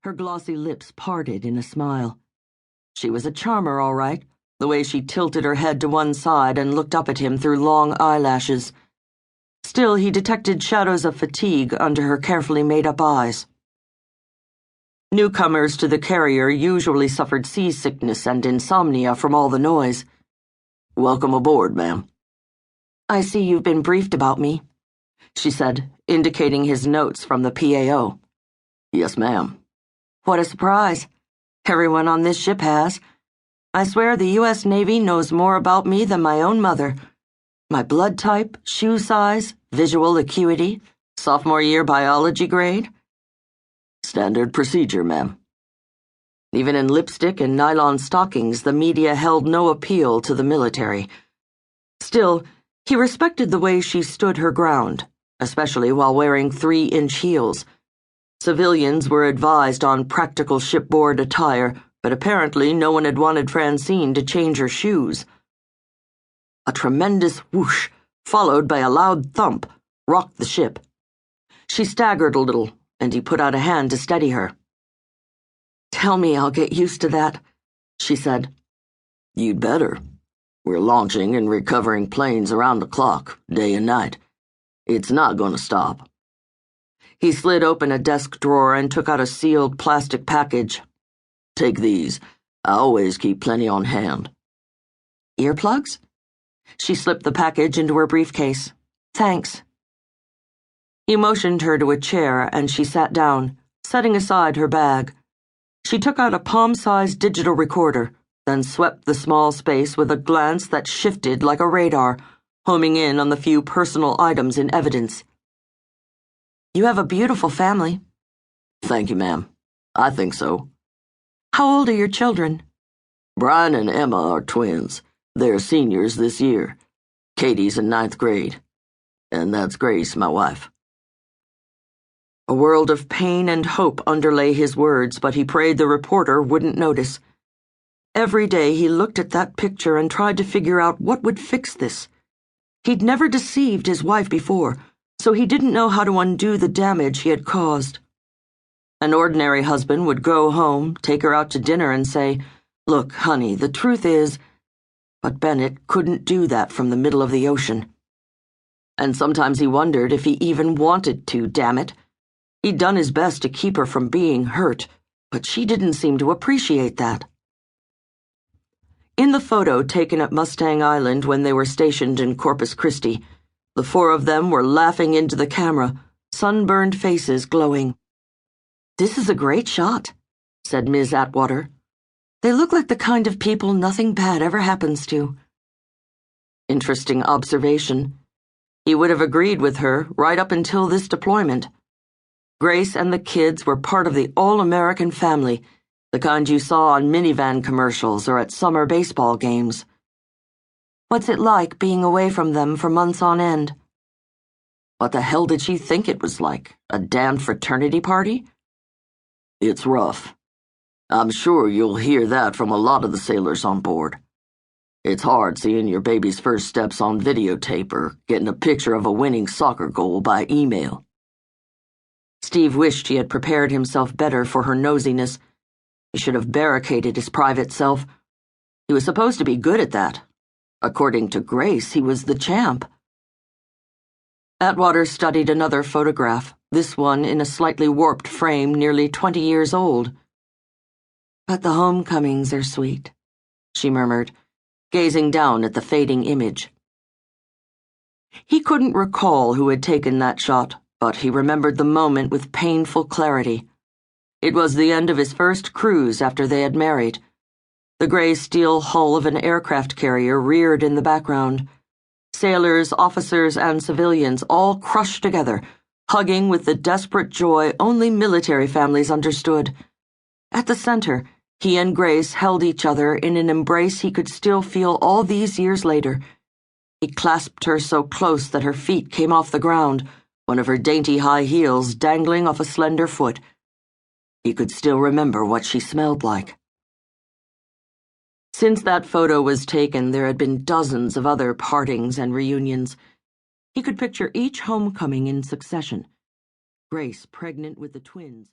Her glossy lips parted in a smile. She was a charmer, all right, the way she tilted her head to one side and looked up at him through long eyelashes. Still, he detected shadows of fatigue under her carefully made-up eyes. Newcomers to the carrier usually suffered seasickness and insomnia from all the noise. "Welcome aboard, ma'am." "I see you've been briefed about me," she said, indicating his notes from the PAO. "Yes, ma'am." "What a surprise. Everyone on this ship has. I swear the U.S. Navy knows more about me than my own mother. My blood type, shoe size, visual acuity, sophomore year biology grade." "Standard procedure, ma'am." Even in lipstick and nylon stockings, the media held no appeal to the military. Still, he respected the way she stood her ground, especially while wearing 3-inch heels. Civilians were advised on practical shipboard attire, but apparently no one had wanted Francine to change her shoes. A tremendous whoosh, followed by a loud thump, rocked the ship. She staggered a little, and he put out a hand to steady her. "Tell me I'll get used to that," she said. "You'd better. We're launching and recovering planes around the clock, day and night. It's not going to stop." He slid open a desk drawer and took out a sealed plastic package. "Take these. I always keep plenty on hand." "Earplugs?" She slipped the package into her briefcase. "Thanks." He motioned her to a chair, and she sat down, setting aside her bag. She took out a palm-sized digital recorder, then swept the small space with a glance that shifted like a radar, homing in on the few personal items in evidence. "You have a beautiful family." "Thank you, ma'am. I think so." "How old are your children?" "Brian and Emma are twins. They're seniors this year. Katie's in 9th grade. And that's Grace, my wife." A world of pain and hope underlay his words, but he prayed the reporter wouldn't notice. Every day he looked at that picture and tried to figure out what would fix this. He'd never deceived his wife before, so he didn't know how to undo the damage he had caused. An ordinary husband would go home, take her out to dinner, and say, "Look, honey, the truth is—" But Bennett couldn't do that from the middle of the ocean. And sometimes he wondered if he even wanted to, damn it. He'd done his best to keep her from being hurt, but she didn't seem to appreciate that. In the photo taken at Mustang Island when they were stationed in Corpus Christi, the 4 of them were laughing into the camera, sunburned faces glowing. "This is a great shot," said Ms. Atwater. "They look like the kind of people nothing bad ever happens to." Interesting observation. He would have agreed with her right up until this deployment. Grace and the kids were part of the all-American family, the kind you saw on minivan commercials or at summer baseball games. What's it like being away from them for months on end? What the hell did she think it was like? A damned fraternity party? "It's rough. I'm sure you'll hear that from a lot of the sailors on board. It's hard seeing your baby's first steps on videotape or getting a picture of a winning soccer goal by email." Steve wished he had prepared himself better for her nosiness. He should have barricaded his private self. He was supposed to be good at that. According to Grace, he was the champ. Atwater studied another photograph, this one in a slightly warped frame nearly 20 years old. "But the homecomings are sweet," she murmured, gazing down at the fading image. He couldn't recall who had taken that shot, but he remembered the moment with painful clarity. It was the end of his first cruise after they had married. The gray steel hull of an aircraft carrier reared in the background. Sailors, officers, and civilians all crushed together, hugging with the desperate joy only military families understood. At the center, he and Grace held each other in an embrace he could still feel all these years later. He clasped her so close that her feet came off the ground, one of her dainty high heels dangling off a slender foot. He could still remember what she smelled like. Since that photo was taken, there had been dozens of other partings and reunions. He could picture each homecoming in succession. Grace pregnant with the twins.